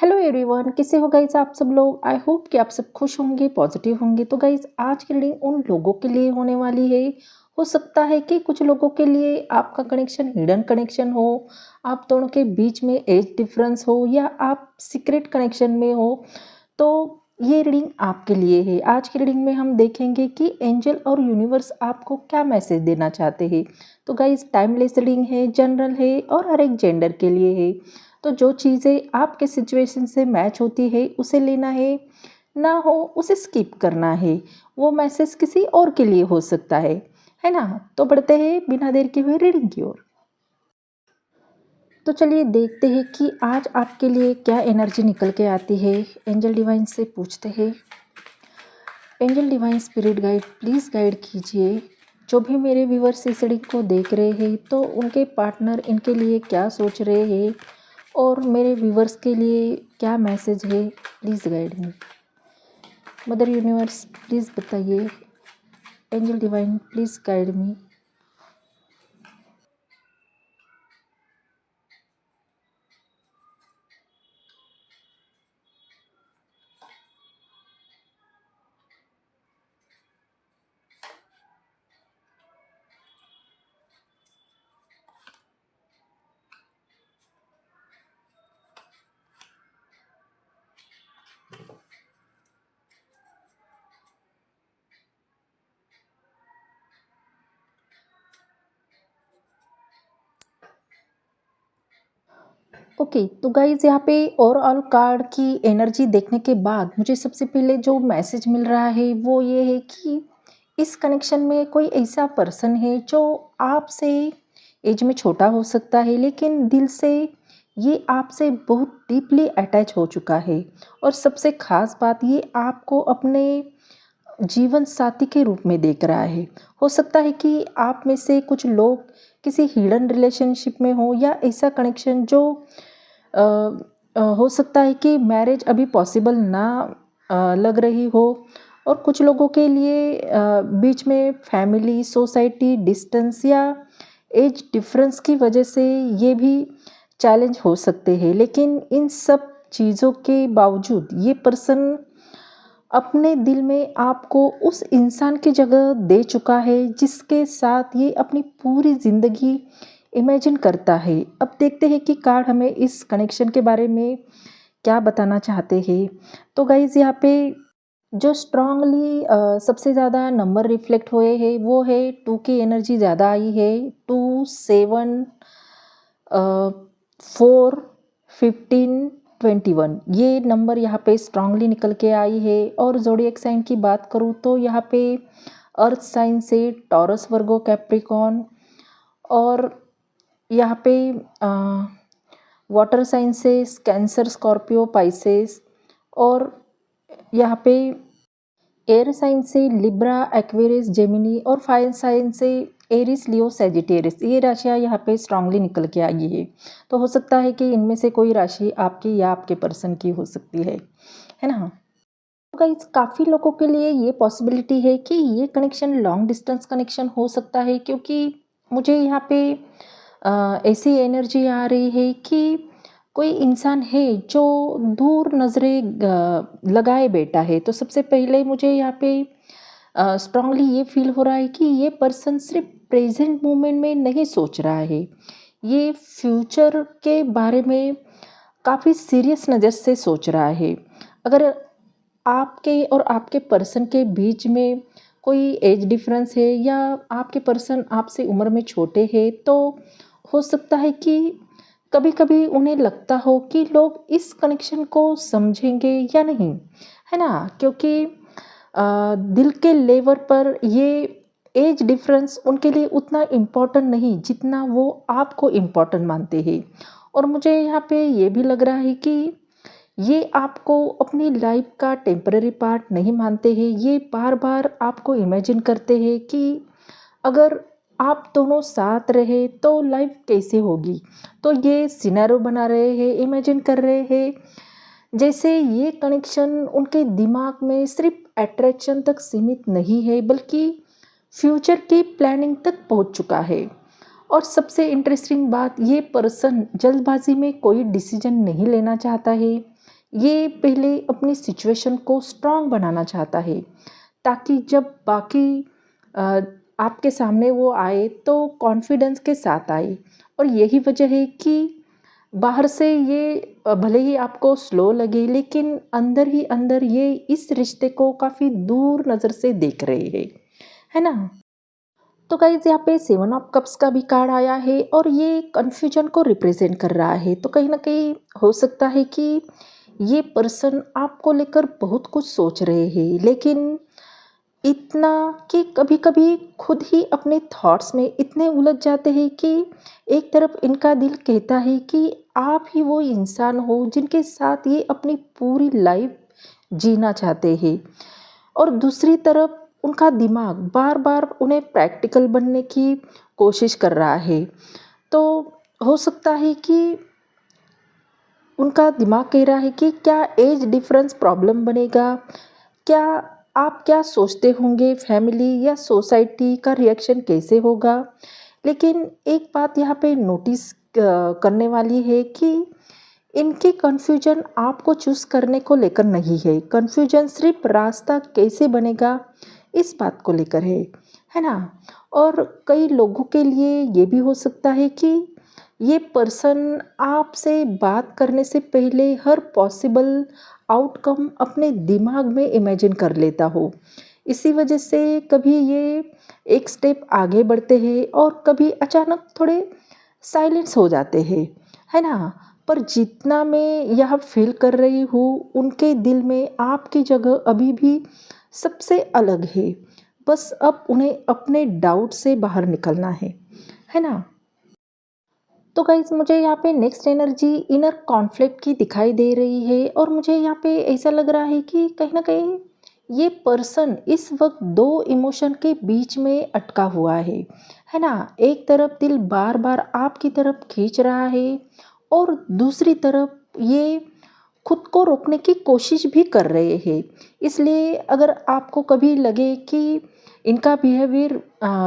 Hello everyone, कैसे हो guys आप सब लोग। आई होप कि आप सब खुश होंगे, पॉजिटिव होंगे। तो गाइज आज की रीडिंग उन लोगों के लिए होने वाली है। हो सकता है कि कुछ लोगों के लिए आपका कनेक्शन हिडन कनेक्शन हो, आप दोनों के बीच में एज डिफरेंस हो, या आप सीक्रेट कनेक्शन में हो। तो ये रीडिंग आपके लिए है। आज की रीडिंग में हम देखेंगे कि एंजल और यूनिवर्स आपको क्या मैसेज देना चाहते हैं। तो गाइज टाइमलेस रीडिंग है, जनरल है और हर एक जेंडर के लिए है। तो जो चीज़ें आपके सिचुएशन से मैच होती है उसे लेना है, ना हो उसे स्किप करना है। वो मैसेज किसी और के लिए हो सकता है ना। तो बढ़ते हैं बिना देर के हुए रीडिंग की ओर। तो चलिए देखते हैं कि आज आपके लिए क्या एनर्जी निकल के आती है। एंजल डिवाइन से पूछते हैं, angel divine spirit guide please guide कीजिए जो भी मेरे व्यूअर्स इस रीडिंग को देख रहे हैं, तो उनके पार्टनर इनके लिए क्या सोच रहे हैं और मेरे व्यूवर्स के लिए क्या मैसेज है। Please guide me. Mother universe please बताइए। Angel divine please guide me. Okay, तो गाइज यहाँ पे ओवरऑल कार्ड की एनर्जी देखने के बाद मुझे सबसे पहले जो मैसेज मिल रहा है वो ये है कि इस कनेक्शन में कोई ऐसा पर्सन है जो आपसे एज में छोटा हो सकता है, लेकिन दिल से ये आपसे बहुत डीपली अटैच हो चुका है। और सबसे ख़ास बात, ये आपको अपने जीवन साथी के रूप में देख रहा है। हो सकता है कि आप में से कुछ लोग किसी हिडन रिलेशनशिप में हो, या ऐसा कनेक्शन जो अ, हो सकता है कि मैरिज अभी पॉसिबल ना लग रही हो। और कुछ लोगों के लिए बीच में फैमिली, सोसाइटी, डिस्टेंस या एज डिफरेंस की वजह से ये भी चैलेंज हो सकते हैं। लेकिन इन सब चीज़ों के बावजूद ये पर्सन अपने दिल में आपको उस इंसान की जगह दे चुका है जिसके साथ ये अपनी पूरी ज़िंदगी इमेजिन करता है। अब देखते हैं कि कार्ड हमें इस कनेक्शन के बारे में क्या बताना चाहते हैं। तो गाइज़ यहाँ पे जो स्ट्रांगली सबसे ज़्यादा नंबर रिफ्लेक्ट हुए हैं वो है 2 की एनर्जी ज़्यादा आई है। 2, 7, 4, 15, 21 ये नंबर यहाँ पे स्ट्रांगली निकल के आई है। और ज़ोडिएक साइन की बात करूँ तो यहाँ पे अर्थ साइन से टॉरस, वर्गो, कैप्रिकॉन, और यहाँ पे वाटर साइन से कैंसर, स्कॉर्पियो, पाइसेस, और यहाँ पे एयर साइन से लिब्रा, एक्वेरियस, जेमिनी, और फायर साइन से एरिस, लियो, सेजिटेरियस ये राशियाँ यहाँ पे स्ट्रांगली निकल के आई है। तो हो सकता है कि इनमें से कोई राशि आपकी या आपके पर्सन की हो सकती है ना। तो गाइस काफ़ी लोगों के लिए ये पॉसिबिलिटी है कि ये कनेक्शन लॉन्ग डिस्टेंस कनेक्शन हो सकता है, क्योंकि मुझे यहाँ पे ऐसी एनर्जी आ रही है कि कोई इंसान है जो दूर नज़रें लगाए बैठा है। तो सबसे पहले मुझे यहाँ पे स्ट्रांगली ये फील हो रहा है कि ये पर्सन सिर्फ प्रेजेंट मोमेंट में नहीं सोच रहा है, ये फ्यूचर के बारे में काफ़ी सीरियस नज़र से सोच रहा है। अगर आपके और आपके पर्सन के बीच में कोई एज डिफरेंस है, या आपके पर्सन आपसे उम्र में छोटे हैं, तो हो सकता है कि कभी कभी उन्हें लगता हो कि लोग इस कनेक्शन को समझेंगे या नहीं, है ना। क्योंकि दिल के लेवल पर ये एज डिफरेंस उनके लिए उतना इम्पोर्टेंट नहीं जितना वो आपको इम्पोर्टेंट मानते हैं। और मुझे यहाँ पे ये भी लग रहा है कि ये आपको अपनी लाइफ का टेम्पररी पार्ट नहीं मानते हैं। ये बार बार आपको इमेजिन करते हैं कि अगर आप दोनों साथ रहे तो लाइफ कैसे होगी। तो ये सिनेरियो बना रहे हैं, इमेजिन कर रहे हैं, जैसे ये कनेक्शन उनके दिमाग में सिर्फ अट्रैक्शन तक सीमित नहीं है, बल्कि फ्यूचर की प्लानिंग तक पहुंच चुका है। और सबसे इंटरेस्टिंग बात, ये पर्सन जल्दबाजी में कोई डिसीजन नहीं लेना चाहता है। ये पहले अपनी सिचुएशन को स्ट्रांग बनाना चाहता है, ताकि जब बाकी अ, आपके सामने वो आए तो कॉन्फिडेंस के साथ आए। और यही वजह है कि बाहर से ये भले ही आपको स्लो लगे, लेकिन अंदर ही अंदर ये इस रिश्ते को काफ़ी दूर नज़र से देख रहे हैं, है ना? तो गाइज़ यहाँ पे 7 ऑफ कप्स का भी कार्ड आया है और ये कन्फ्यूजन को रिप्रेजेंट कर रहा है। तो कहीं न कहीं हो सकता है कि ये पर्सन आपको लेकर बहुत कुछ सोच रहे हैं, लेकिन इतना कि कभी-कभी खुद ही अपने थॉट्स में इतने उलझ जाते हैं कि एक तरफ इनका दिल कहता है कि आप ही वो इंसान हो जिनके साथ ये अपनी पूरी लाइफ जीना चाहते हैं, और दूसरी तरफ उनका दिमाग बार-बार उन्हें प्रैक्टिकल बनने की कोशिश कर रहा है। तो हो सकता है कि उनका दिमाग कह रहा है कि क्या एज डिफरेंस प्रॉब्लम बनेगा? क्या आप क्या सोचते होंगे, फैमिली या सोसाइटी का रिएक्शन कैसे होगा? लेकिन एक बात यहाँ पे नोटिस करने वाली है कि इनकी कन्फ्यूजन आपको चूज़ करने को लेकर नहीं है। कन्फ्यूजन सिर्फ रास्ता कैसे बनेगा, इस बात को लेकर है ना? और कई लोगों के लिए ये भी हो सकता है कि ये पर्सन आपसे बात करने से पहले हर पॉसिबल आउटकम अपने दिमाग में इमेजिन कर लेता हो। इसी वजह से कभी ये एक स्टेप आगे बढ़ते हैं और कभी अचानक थोड़े साइलेंस हो जाते हैं, है ना? पर जितना मैं यह फ़ील कर रही हूँ, उनके दिल में आपकी जगह अभी भी सबसे अलग है। बस अब उन्हें अपने डाउट से बाहर निकलना है ना? तो गाइज़ मुझे यहाँ पे नेक्स्ट एनर्जी इनर कॉन्फ्लिक्ट की दिखाई दे रही है, और मुझे यहाँ पे ऐसा लग रहा है कि कहीं न कहीं ये पर्सन इस वक़्त 2 इमोशन के बीच में अटका हुआ है ना? एक तरफ दिल बार-बार आपकी तरफ खींच रहा है, और दूसरी तरफ ये खुद को रोकने की कोशिश भी कर रहे हैं। इसलिए अगर आपको कभी लगे कि इनका बिहेवियर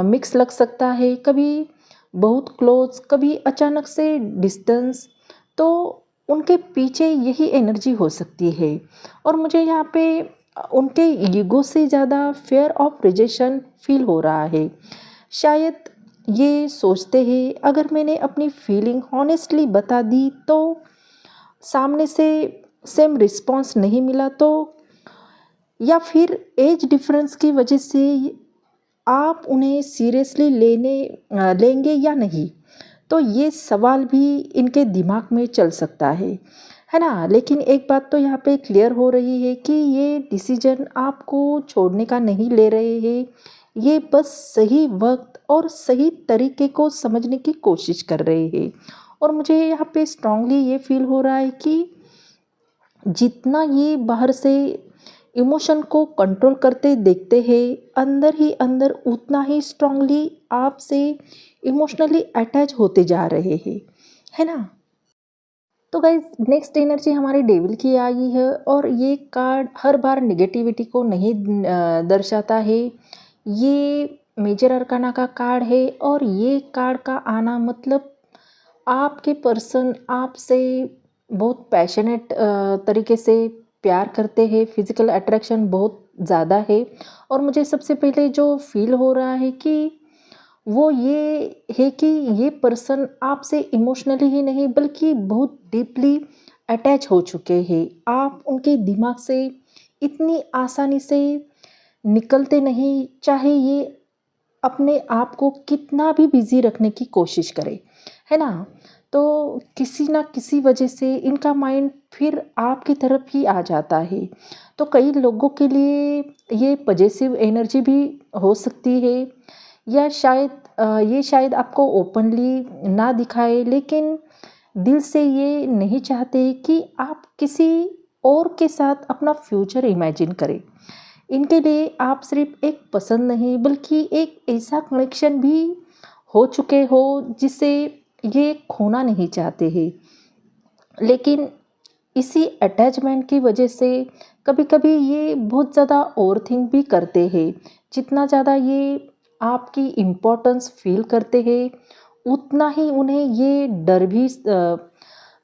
मिक्स लग सकता है, कभी बहुत क्लोज, कभी अचानक से डिस्टेंस, तो उनके पीछे यही एनर्जी हो सकती है। और मुझे यहाँ पे उनके ईगो से ज़्यादा फियर ऑफ रिजेक्शन फील हो रहा है। शायद ये सोचते हैं अगर मैंने अपनी फीलिंग हॉनेस्टली बता दी तो सामने से सेम रिस्पॉन्स नहीं मिला, तो या फिर एज डिफरेंस की वजह से आप उन्हें सीरियसली लेंगे या नहीं? तो ये सवाल भी इनके दिमाग में चल सकता है ना? लेकिन एक बात तो यहाँ पे क्लियर हो रही है कि ये डिसीजन आपको छोड़ने का नहीं ले रहे हैं, ये बस सही वक्त और सही तरीके को समझने की कोशिश कर रहे हैं। और मुझे यहाँ पे स्ट्रांगली ये फील हो रहा है कि जितना ये बाहर से इमोशन को कंट्रोल करते देखते हैं, अंदर ही अंदर उतना ही स्ट्रांगली आपसे इमोशनली अटैच होते जा रहे हैं, है ना? तो गाइज नेक्स्ट एनर्जी हमारी डेविल की आई है, और ये कार्ड हर बार नेगेटिविटी को नहीं दर्शाता है। ये मेजर अरकाना का कार्ड है, और ये कार्ड का आना मतलब आपके पर्सन आपसे बहुत पैशनेट तरीके से प्यार करते हैं, फिजिकल अट्रैक्शन बहुत ज़्यादा है। और मुझे सबसे पहले जो फील हो रहा है कि वो ये है कि ये पर्सन आपसे इमोशनली ही नहीं बल्कि बहुत डीपली अटैच हो चुके हैं। आप उनके दिमाग से इतनी आसानी से निकलते नहीं, चाहे ये अपने आप को कितना भी बिज़ी रखने की कोशिश करें, है ना? तो किसी ना किसी वजह से इनका माइंड फिर आपकी तरफ ही आ जाता है। तो कई लोगों के लिए ये पॉजेसिव एनर्जी भी हो सकती है, या शायद ये शायद आपको ओपनली ना दिखाए, लेकिन दिल से ये नहीं चाहते कि आप किसी और के साथ अपना फ्यूचर इमेजिन करें। इनके लिए आप सिर्फ एक पसंद नहीं बल्कि एक ऐसा कनेक्शन भी हो चुके हो जिसे ये खोना नहीं चाहते हैं। लेकिन इसी अटैचमेंट की वजह से कभी-कभी ये बहुत ज़्यादा ओवरथिंक भी करते हैं। जितना ज़्यादा ये आपकी इम्पोर्टेंस फील करते हैं, उतना ही उन्हें ये डर भी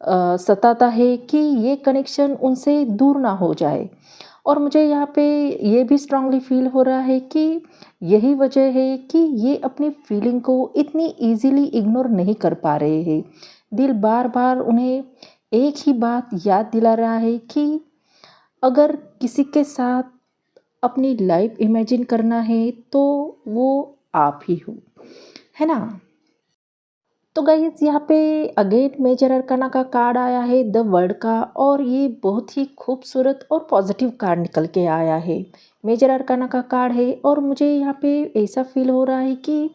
सताता है कि ये कनेक्शन उनसे दूर ना हो जाए। और मुझे यहाँ पे ये भी स्ट्रांगली फील हो रहा है कि यही वजह है कि ये अपनी फीलिंग को इतनी इजीली इग्नोर नहीं कर पा रहे हैं। दिल बार बार उन्हें एक ही बात याद दिला रहा है कि अगर किसी के साथ अपनी लाइफ इमेजिन करना है तो वो आप ही हो, है ना। तो गाइस यहाँ पे अगेन मेजर अरकाना का कार्ड आया है द वर्ल्ड का, और ये बहुत ही खूबसूरत और पॉजिटिव कार्ड निकल के आया है। मेजर अरकाना का कार्ड है और मुझे यहाँ पे ऐसा फील हो रहा है कि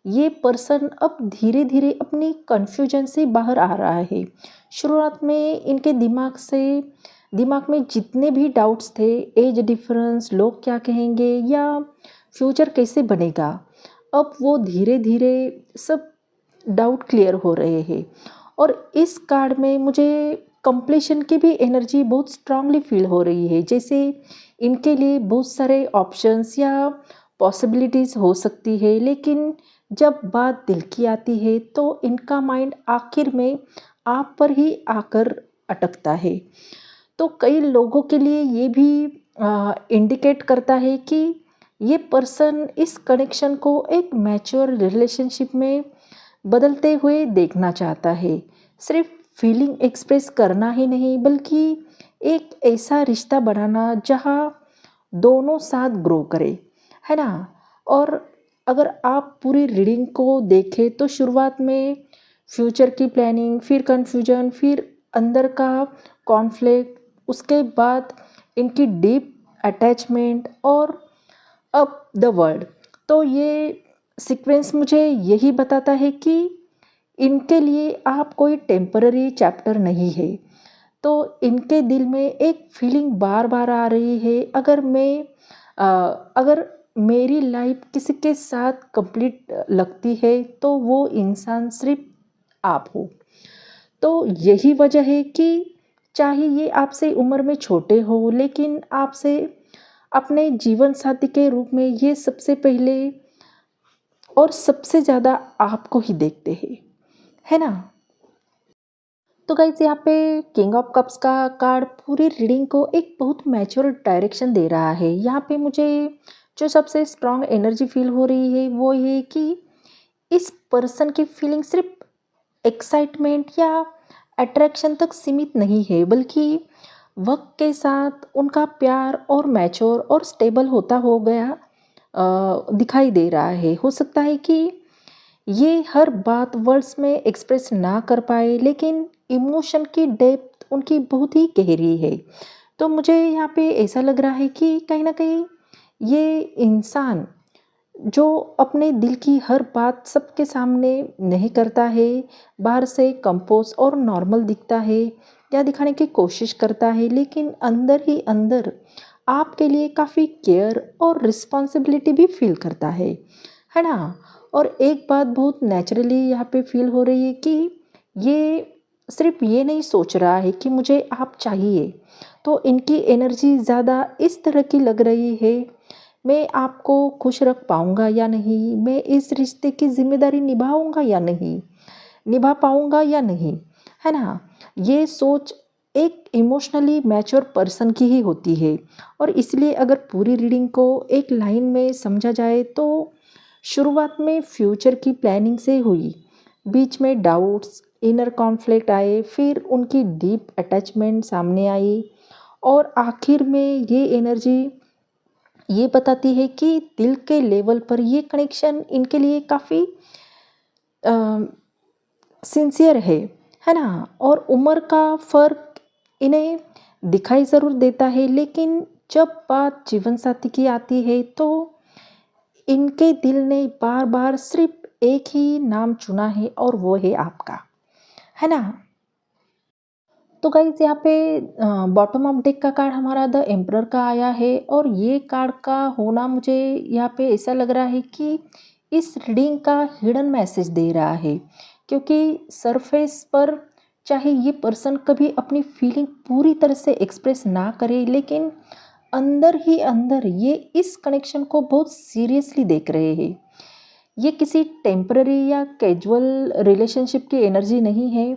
ये पर्सन अब धीरे धीरे अपनी कन्फ्यूजन से बाहर आ रहा है। शुरुआत में इनके दिमाग में जितने भी डाउट्स थे, एज डिफरेंस, लोग क्या कहेंगे या फ्यूचर कैसे बनेगा, अब वो धीरे धीरे सब डाउट क्लियर हो रहे हैं। और इस कार्ड में मुझे कंप्लीशन की भी एनर्जी बहुत स्ट्रांगली फील हो रही है, जैसे इनके लिए बहुत सारे ऑप्शंस या पॉसिबिलिटीज़ हो सकती है, लेकिन जब बात दिल की आती है तो इनका माइंड आखिर में आप पर ही आकर अटकता है। तो कई लोगों के लिए ये भी इंडिकेट करता है कि ये पर्सन इस कनेक्शन को एक मैच्योर रिलेशनशिप में बदलते हुए देखना चाहता है। सिर्फ फीलिंग एक्सप्रेस करना ही नहीं, बल्कि एक ऐसा रिश्ता बनाना जहाँ दोनों साथ ग्रो करे, है ना। और अगर आप पूरी रीडिंग को देखें तो शुरुआत में फ्यूचर की प्लानिंग, फिर कन्फ्यूजन, फिर अंदर का कॉन्फ्लिक्ट, उसके बाद इनकी डीप अटैचमेंट और अब द वर्ल्ड। तो ये सीक्वेंस मुझे यही बताता है कि इनके लिए आप कोई टेम्पररी चैप्टर नहीं है। तो इनके दिल में एक फीलिंग बार बार आ रही है, अगर मेरी लाइफ किसी के साथ कंप्लीट लगती है तो वो इंसान सिर्फ आप हो। तो यही वजह है कि चाहे ये आपसे उम्र में छोटे हो, लेकिन आपसे अपने जीवन साथी के रूप में ये सबसे पहले और सबसे ज़्यादा आपको ही देखते हैं, है ना। तो गाइस यहाँ पे किंग ऑफ कप्स का कार्ड पूरी रीडिंग को एक बहुत मैच्योर डायरेक्शन दे रहा है। यहाँ पे मुझे जो सबसे स्ट्रांग एनर्जी फील हो रही है वो ये कि इस पर्सन की फीलिंग सिर्फ एक्साइटमेंट या अट्रैक्शन तक सीमित नहीं है, बल्कि वक्त के साथ उनका प्यार और मैच्योर और स्टेबल होता हो गया दिखाई दे रहा है। हो सकता है कि ये हर बात वर्ड्स में एक्सप्रेस ना कर पाए, लेकिन इमोशन की डेप्थ उनकी बहुत ही गहरी है। तो मुझे यहाँ पे ऐसा लग रहा है कि कहीं ना कहीं ये इंसान जो अपने दिल की हर बात सबके सामने नहीं करता है, बाहर से कंपोज और नॉर्मल दिखता है या दिखाने की कोशिश करता है, लेकिन अंदर ही अंदर आपके लिए काफ़ी केयर और रिस्पॉन्सिबिलिटी भी फील करता है ना। और एक बात बहुत नेचुरली यहाँ पे फील हो रही है कि ये सिर्फ ये नहीं सोच रहा है कि मुझे आप चाहिए। तो इनकी एनर्जी ज़्यादा इस तरह की लग रही है, मैं आपको खुश रख पाऊँगा या नहीं, मैं इस रिश्ते की जिम्मेदारी निभाऊँगा या नहीं, निभा पाऊँगा या नहीं, है ना। ये सोच एक इमोशनली मैच्योर पर्सन की ही होती है। और इसलिए अगर पूरी रीडिंग को एक लाइन में समझा जाए तो शुरुआत में फ्यूचर की प्लानिंग से हुई, बीच में डाउट्स, इनर कॉन्फ्लिक्ट आए, फिर उनकी डीप अटैचमेंट सामने आई, और आखिर में ये एनर्जी ये बताती है कि दिल के लेवल पर ये कनेक्शन इनके लिए काफ़ी सिंसियर है ना। और उम्र का फ़र्क इन्हें दिखाई ज़रूर देता है, लेकिन जब बात जीवन साथी की आती है तो इनके दिल ने बार बार सिर्फ एक ही नाम चुना है और वो है आपका, है ना। तो गाइज यहाँ पे बॉटम ऑफ डेक का कार्ड हमारा द एम्परर का आया है, और ये कार्ड का होना मुझे यहाँ पे ऐसा लग रहा है कि इस रीडिंग का हिडन मैसेज दे रहा है, क्योंकि सरफेस पर चाहे ये पर्सन कभी अपनी फीलिंग पूरी तरह से एक्सप्रेस ना करे, लेकिन अंदर ही अंदर ये इस कनेक्शन को बहुत सीरियसली देख रहे हैं। ये किसी टेम्पररी या कैजुअल रिलेशनशिप की एनर्जी नहीं है,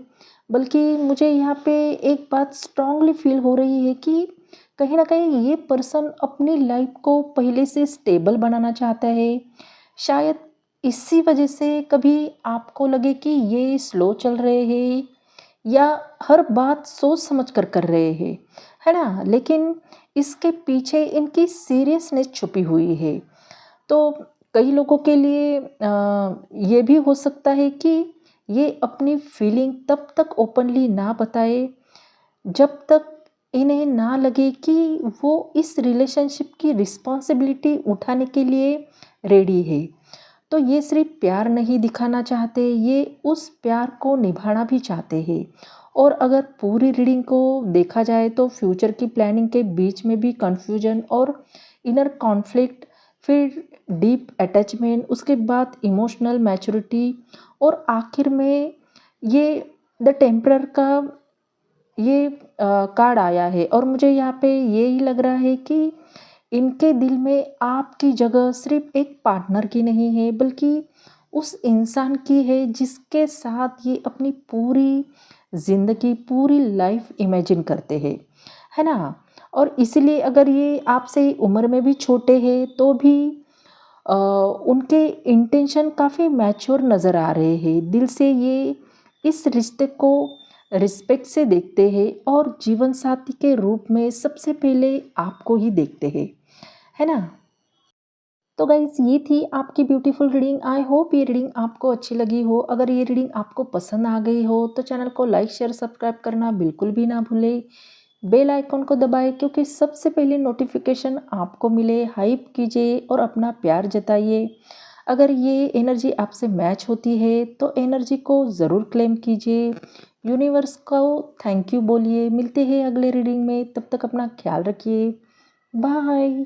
बल्कि मुझे यहाँ पे एक बात स्ट्रांगली फील हो रही है कि कहीं न कहीं ये पर्सन अपनी लाइफ को पहले से स्टेबल बनाना चाहता है। शायद इसी वजह से कभी आपको लगे कि ये स्लो चल रहे हैं या हर बात सोच समझ कर रहे हैं, है ना? लेकिन इसके पीछे इनकी सीरियसनेस छुपी हुई है। तो कई लोगों के लिए ये भी हो सकता है कि ये अपनी फीलिंग तब तक ओपनली ना बताए जब तक इन्हें ना लगे कि वो इस रिलेशनशिप की रिस्पॉन्सिबिलिटी उठाने के लिए रेडी है। तो ये सिर्फ प्यार नहीं दिखाना चाहते, ये उस प्यार को निभाना भी चाहते हैं। और अगर पूरी रीडिंग को देखा जाए तो फ्यूचर की प्लानिंग के बीच में भी कन्फ्यूजन और इनर कॉन्फ्लिक्ट, फिर डीप अटैचमेंट, उसके बाद इमोशनल मैच्योरिटी और आखिर में ये द टेम्परर का ये कार्ड आया है। और मुझे यहाँ पे यही लग रहा है कि इनके दिल में आपकी जगह सिर्फ एक पार्टनर की नहीं है, बल्कि उस इंसान की है जिसके साथ ये अपनी पूरी ज़िंदगी, पूरी लाइफ इमेजिन करते हैं, है ना? और इसलिए अगर ये आपसे उम्र में भी छोटे हैं तो भी उनके इंटेंशन काफ़ी मैच्योर नज़र आ रहे हैं। दिल से ये इस रिश्ते को रिस्पेक्ट से देखते हैं और जीवन साथी के रूप में सबसे पहले आपको ही देखते हैं, है ना? तो गाइज़ ये थी आपकी ब्यूटीफुल रीडिंग। आई होप ये रीडिंग आपको अच्छी लगी हो। अगर ये रीडिंग आपको पसंद आ गई हो तो चैनल को लाइक, शेयर, सब्सक्राइब करना बिल्कुल भी ना भूलें। बेल आइकन को दबाएं क्योंकि सबसे पहले नोटिफिकेशन आपको मिले। हाइप कीजिए और अपना प्यार जताइए। अगर ये एनर्जी आपसे मैच होती है तो एनर्जी को ज़रूर क्लेम कीजिए। यूनिवर्स को थैंक यू बोलिए। मिलते हैं अगले रीडिंग में, तब तक अपना ख्याल रखिए। बाय।